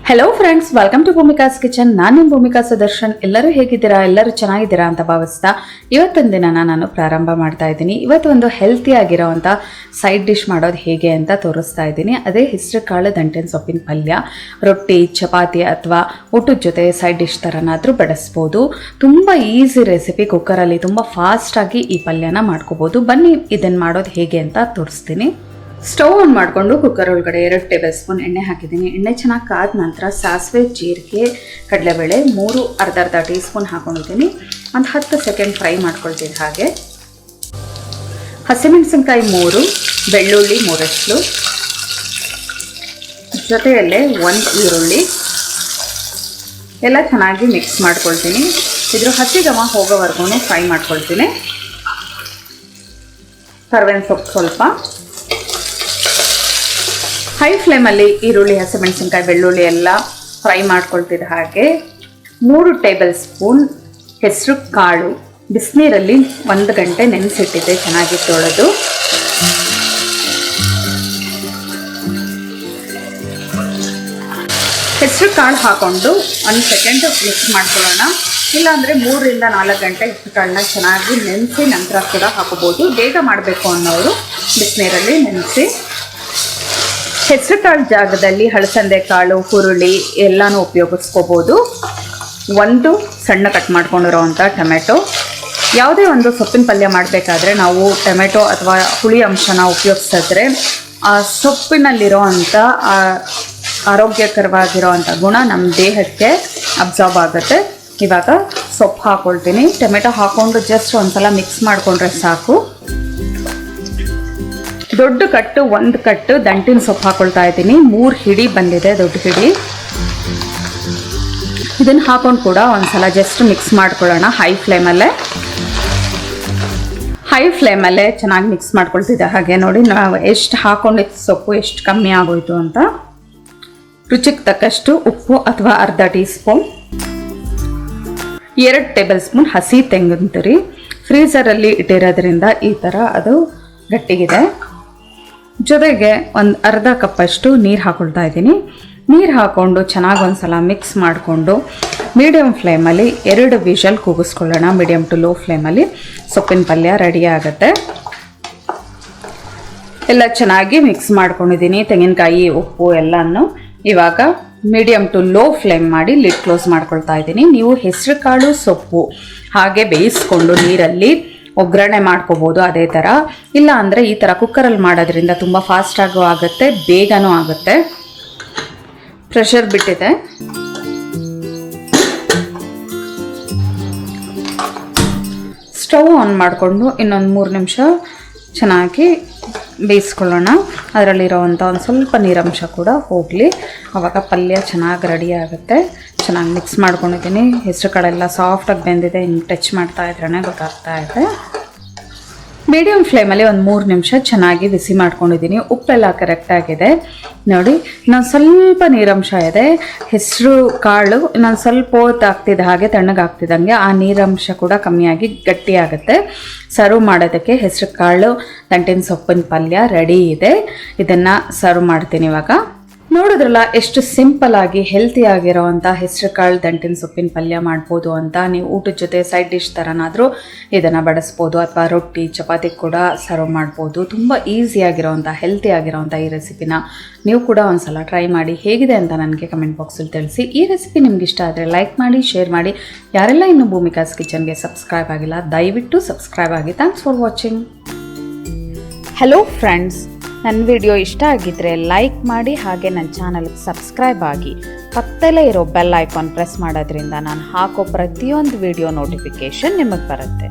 Hello friends, welcome to Bhoomika's kitchen. ನಾನು ನಿಮ್ಮ ಭೂಮಿಕಾ ಸುದರ್ಶನ್. ಎಲ್ಲರೂ ಹೇಗಿದ್ದೀರಾ? ಎಲ್ಲರೂ ಚೆನ್ನಾಗಿದ್ದೀರಾ ಅಂತ ಭಾವಿಸ್ತಾ ಇವತ್ತೊಂದು ದಿನನ ನಾನು ಪ್ರಾರಂಭ ಮಾಡ್ತಾ ಇದ್ದೀನಿ. ಇವತ್ತು ಒಂದು ಹೆಲ್ತಿ ಆಗಿರೋವಂಥ ಸೈಡ್ ಡಿಶ್ ಮಾಡೋದು ಹೇಗೆ ಅಂತ ತೋರಿಸ್ತಾ ಇದ್ದೀನಿ. ಅದೇ ಹೆಸರು ಕಾಳು ದಂಟಿನ ಸೊಪ್ಪಿನ ಪಲ್ಯ. ರೊಟ್ಟಿ, ಚಪಾತಿ ಅಥವಾ ಊಟದ ಜೊತೆ ಸೈಡ್ ಡಿಶ್ ಥರನಾದರೂ ಬಡಿಸ್ಬೋದು. ತುಂಬ ಈಸಿ ರೆಸಿಪಿ. ಕುಕ್ಕರಲ್ಲಿ ತುಂಬ ಫಾಸ್ಟಾಗಿ ಈ ಪಲ್ಯನ ಮಾಡ್ಕೋಬೋದು. ಬನ್ನಿ ಇದನ್ನು ಮಾಡೋದು ಹೇಗೆ ಅಂತ ತೋರಿಸ್ತೀನಿ. ಸ್ಟವ್ ಆನ್ ಮಾಡಿಕೊಂಡು ಕುಕ್ಕರ್ ಒಳಗಡೆ 2 ಟೇಬಲ್ ಸ್ಪೂನ್ ಎಣ್ಣೆ ಹಾಕಿದ್ದೀನಿ. ಎಣ್ಣೆ ಚೆನ್ನಾಗಿ ಕಾದ ನಂತರ ಸಾಸಿವೆ, ಜೀರಿಗೆ, ಕಡಲೆಬೇಳೆ 3 ಅರ್ಧ ಟೀ ಸ್ಪೂನ್ ಹಾಕೊಂಡಿದ್ದೀನಿ. ಒಂದು 10 ಸೆಕೆಂಡ್ ಫ್ರೈ ಮಾಡ್ಕೊಳ್ತೀನಿ. ಹಾಗೆ ಹಸಿಮೆಣಸಿನ್ಕಾಯಿ 3, ಬೆಳ್ಳುಳ್ಳಿ 3 ಜೊತೆಯಲ್ಲೇ 1 ಈರುಳ್ಳಿ ಎಲ್ಲ ಚೆನ್ನಾಗಿ ಮಿಕ್ಸ್ ಮಾಡ್ಕೊಳ್ತೀನಿ. ಇದ್ರ ಹಸಿ ಘಮ ಹೋಗೋವರೆಗೂ ಫ್ರೈ ಮಾಡ್ಕೊಳ್ತೀನಿ. ಕರಿಬೇವಿನ ಸೊಪ್ಪು ಸ್ವಲ್ಪ. ಹೈ ಫ್ಲೇಮಲ್ಲಿ ಈರುಳ್ಳಿ, ಹಸಿಮೆಣಸಿನ್ಕಾಯಿ, ಬೆಳ್ಳುಳ್ಳಿ ಎಲ್ಲ ಫ್ರೈ ಮಾಡ್ಕೊಳ್ತಿದ್ದ ಹಾಗೆ 3 ಟೇಬಲ್ ಸ್ಪೂನ್ ಹೆಸರು ಕಾಳು ಬಿಸಿನೀರಲ್ಲಿ 1 ಗಂಟೆ ನೆನೆಸಿಟ್ಟಿದ್ದೆ, ಚೆನ್ನಾಗಿ ತೊಳೆದು. ಹೆಸರು ಕಾಳು ಹಾಕ್ಕೊಂಡು 1 ಸೆಕೆಂಡ್ ಮಿಕ್ಸ್ ಮಾಡ್ಕೊಳ್ಳೋಣ. ಇಲ್ಲಾಂದರೆ 3 ರಿಂದ 4 ಗಂಟೆ ಹೆಸರು ಕಾಳನ್ನ ಚೆನ್ನಾಗಿ ನೆನೆಸಿ ನಂತರ ಕೂಡ ಹಾಕೋಬೋದು. ಬೇಗ ಮಾಡಬೇಕು ಅನ್ನೋರು ಬಿಸಿನೀರಲ್ಲಿ ನೆನೆಸಿ. ಹೆಸರು ಕಾಳು ಜಾಗದಲ್ಲಿ ಹಳಸಂದೆ ಕಾಳು, ಹುರುಳಿ ಎಲ್ಲನೂ ಉಪಯೋಗಿಸ್ಕೋಬೋದು. 1 ಸಣ್ಣ ಕಟ್ ಮಾಡ್ಕೊಂಡಿರೋವಂಥ ಟೊಮೆಟೊ. ಯಾವುದೇ ಒಂದು ಸೊಪ್ಪಿನ ಪಲ್ಯ ಮಾಡಬೇಕಾದ್ರೆ ನಾವು ಟೊಮೆಟೊ ಅಥವಾ ಹುಳಿ ಅಂಶನ ಉಪಯೋಗಿಸಿದ್ರೆ ಆ ಸೊಪ್ಪಿನಲ್ಲಿರೋ ಅಂಥ ಆರೋಗ್ಯಕರವಾಗಿರೋ ಅಂಥ ಗುಣ ನಮ್ಮ ದೇಹಕ್ಕೆ ಅಬ್ಸಾರ್ಬ್ ಆಗುತ್ತೆ. ಇವಾಗ ಸೊಪ್ಪು ಹಾಕ್ಕೊಳ್ತೀನಿ. ಟೊಮೆಟೊ ಹಾಕ್ಕೊಂಡು ಜಸ್ಟ್ ಒಂದ್ಸಲ ಮಿಕ್ಸ್ ಮಾಡಿಕೊಂಡ್ರೆ ಸಾಕು. ದೊಡ್ಡ ಕಟ್ಟು 1 ಕಟ್ಟು ದಂಟಿನ ಸೊಪ್ಪು ಹಾಕೊಳ್ತಾ ಇದ್ದೀನಿ. 3 ಹಿಡಿ ಬಂದಿದೆ, ದೊಡ್ಡ ಹಿಡಿ. ಇದನ್ನು ಹಾಕೊಂಡು ಕೂಡ ಒಂದ್ಸಲ ಜಸ್ಟ್ ಮಿಕ್ಸ್ ಮಾಡ್ಕೊಳ್ಳೋಣ. ಹೈ ಫ್ಲೇಮಲ್ಲೇ ಚೆನ್ನಾಗಿ ಮಿಕ್ಸ್ ಮಾಡ್ಕೊಳ್ತಿದ್ದೆ. ಹಾಗೆ ನೋಡಿ ನಾವು ಎಷ್ಟು ಹಾಕೊಂಡಿದ್ದು ಸೊಪ್ಪು ಎಷ್ಟು ಕಮ್ಮಿ ಆಗೋಯ್ತು ಅಂತ. ರುಚಿಗೆ ತಕ್ಕಷ್ಟು ಉಪ್ಪು ಅಥವಾ ಅರ್ಧ ಟೀ ಸ್ಪೂನ್. 2 ಟೇಬಲ್ ಸ್ಪೂನ್ ಹಸಿ ತೆಂಗಿನ ತುರಿ. ಫ್ರೀಸರಲ್ಲಿ ಇಟ್ಟಿರೋದ್ರಿಂದ ಈ ಥರ ಅದು ಗಟ್ಟಿಗಿದೆ. ಜೊತೆಗೆ ಒಂದು ಅರ್ಧ ಕಪ್ಪಷ್ಟು ನೀರು ಹಾಕೊಳ್ತಾ ಇದ್ದೀನಿ. ನೀರು ಹಾಕ್ಕೊಂಡು ಚೆನ್ನಾಗಿ ಒಂದ್ಸಲ ಮಿಕ್ಸ್ ಮಾಡಿಕೊಂಡು ಮೀಡಿಯಮ್ ಫ್ಲೇಮಲ್ಲಿ 2 ವಿಷಲ್ ಕೂಗಿಸ್ಕೊಳ್ಳೋಣ. ಮೀಡಿಯಮ್ ಟು ಲೋ ಫ್ಲೇಮಲ್ಲಿ ಸೊಪ್ಪಿನ ಪಲ್ಯ ರೆಡಿ ಆಗುತ್ತೆ. ಎಲ್ಲ ಚೆನ್ನಾಗಿ ಮಿಕ್ಸ್ ಮಾಡ್ಕೊಂಡಿದ್ದೀನಿ, ತೆಂಗಿನಕಾಯಿ, ಉಪ್ಪು ಎಲ್ಲನೂ. ಇವಾಗ ಮೀಡಿಯಮ್ ಟು ಲೋ ಫ್ಲೇಮ್ ಮಾಡಿ ಲಿಡ್ ಕ್ಲೋಸ್ ಮಾಡ್ಕೊಳ್ತಾ ಇದ್ದೀನಿ. ನೀವು ಹೆಸರು ಕಾಳು, ಸೊಪ್ಪು ಹಾಗೆ ಬೇಯಿಸ್ಕೊಂಡು ನೀರಲ್ಲಿ ಒಗ್ಗರಣೆ ಮಾಡ್ಕೋಬೋದು ಅದೇ ಥರ. ಇಲ್ಲ ಅಂದರೆ ಈ ಥರ ಕುಕ್ಕರಲ್ಲಿ ಮಾಡೋದ್ರಿಂದ ತುಂಬ ಫಾಸ್ಟಾಗೂ ಆಗುತ್ತೆ, ಬೇಗನೂ ಆಗುತ್ತೆ. ಪ್ರೆಷರ್ ಬಿಟ್ಟಿದೆ. ಸ್ಟವ್ ಆನ್ ಮಾಡಿಕೊಂಡು ಇನ್ನೊಂದು 3 ನಿಮಿಷ ಚೆನ್ನಾಗಿ ಬೇಯಿಸ್ಕೊಳ್ಳೋಣ. ಅದರಲ್ಲಿರೋವಂಥ ಒಂದು ಸ್ವಲ್ಪ ನೀರಂಶ ಕೂಡ ಹೋಗಲಿ. ಆವಾಗ ಪಲ್ಯ ಚೆನ್ನಾಗಿ ರೆಡಿ ಆಗುತ್ತೆ. ಚೆನ್ನಾಗಿ ಮಿಕ್ಸ್ ಮಾಡ್ಕೊಂಡಿದ್ದೀನಿ. ಹೆಸರು ಕಾಳೆಲ್ಲ ಸಾಫ್ಟಾಗಿ ಬೆಂದಿದೆ. ಇನ್ನು ಟಚ್ ಮಾಡ್ತಾ ಇದ್ರೇ ಗೊತ್ತಾಗ್ತಾ ಇದೆ. ಮೀಡಿಯಮ್ ಫ್ಲೇಮಲ್ಲಿ ಒಂದು 3 ನಿಮಿಷ ಚೆನ್ನಾಗಿ ಬಿಸಿ ಮಾಡ್ಕೊಂಡಿದ್ದೀನಿ. ಉಪ್ಪೆಲ್ಲ ಕರೆಕ್ಟಾಗಿದೆ ನೋಡಿ. ಇನ್ನೊಂದು ಸ್ವಲ್ಪ ನೀರಂಶ ಇದೆ. ಹೆಸರು ಕಾಳು ಇನ್ನೊಂದು ಸ್ವಲ್ಪ ಹೊತ್ತು ಆಗ್ತಿದ್ದ ಹಾಗೆ ತಣ್ಣಗಾಗ್ತಿದ್ದಂಗೆ ಆ ನೀರಂಶ ಕೂಡ ಕಮ್ಮಿಯಾಗಿ ಗಟ್ಟಿಯಾಗುತ್ತೆ. ಸರ್ವ್ ಮಾಡೋದಕ್ಕೆ ಹೆಸರು ಕಾಳು ದಂಟಿನ ಸೊಪ್ಪಿನ ಪಲ್ಯ ರೆಡಿ ಇದೆ. ಇದನ್ನು ಸರ್ವ್ ಮಾಡ್ತೀನಿ ಇವಾಗ. ನೋಡಿದ್ರಲ್ಲ ಎಷ್ಟು ಸಿಂಪಲ್ ಆಗಿ ಹೆಲ್ತಿ ಆಗಿರೋವಂಥ ಹೆಸರು ಕಾಳು ದಂಟಿನ ಸೊಪ್ಪಿನ ಪಲ್ಯ ಮಾಡ್ಬೋದು ಅಂತ. ನೀವು ಊಟದ ಜೊತೆ ಸೈಡ್ ಡಿಶ್ ಥರನಾದರೂ ಇದನ್ನು ಬಡಿಸ್ಬೋದು ಅಥವಾ ರೊಟ್ಟಿ, ಚಪಾತಿ ಕೂಡ ಸರ್ವ್ ಮಾಡ್ಬೋದು. ತುಂಬ ಈಸಿಯಾಗಿರೋವಂಥ ಹೆಲ್ತಿ ಆಗಿರೋವಂಥ ಈ ರೆಸಿಪಿನ ನೀವು ಕೂಡ ಒಂದ್ಸಲ ಟ್ರೈ ಮಾಡಿ. ಹೇಗಿದೆ ಅಂತ ನನಗೆ ಕಮೆಂಟ್ ಬಾಕ್ಸಲ್ಲಿ ತಿಳಿಸಿ. ಈ ರೆಸಿಪಿ ನಿಮ್ಗೆ ಇಷ್ಟ ಆದರೆ ಲೈಕ್ ಮಾಡಿ, ಶೇರ್ ಮಾಡಿ. ಯಾರೆಲ್ಲ ಇನ್ನೂ ಭೂಮಿಕಾಸ್ ಕಿಚನ್ಗೆ ಸಬ್ಸ್ಕ್ರೈಬ್ ಆಗಿಲ್ಲ ದಯವಿಟ್ಟು ಸಬ್ಸ್ಕ್ರೈಬ್ ಆಗಿ. Thanks for watching. Hello friends, ನನ್ನ ವಿಡಿಯೋ ಇಷ್ಟ ಆಗಿದ್ದರೆ ಲೈಕ್ ಮಾಡಿ, ಹಾಗೆ ನನ್ನ ಚಾನಲ್ಗೆ ಸಬ್ಸ್ಕ್ರೈಬ್ ಆಗಿ. ಪಕ್ಕದಲ್ಲೇ ಇರೋ ಬೆಲ್ ಐಕಾನ್ ಪ್ರೆಸ್ ಮಾಡೋದ್ರಿಂದ ನಾನು ಹಾಕೋ ಪ್ರತಿಯೊಂದು ವಿಡಿಯೋ ನೋಟಿಫಿಕೇಷನ್ ನಿಮಗೆ ಬರುತ್ತೆ.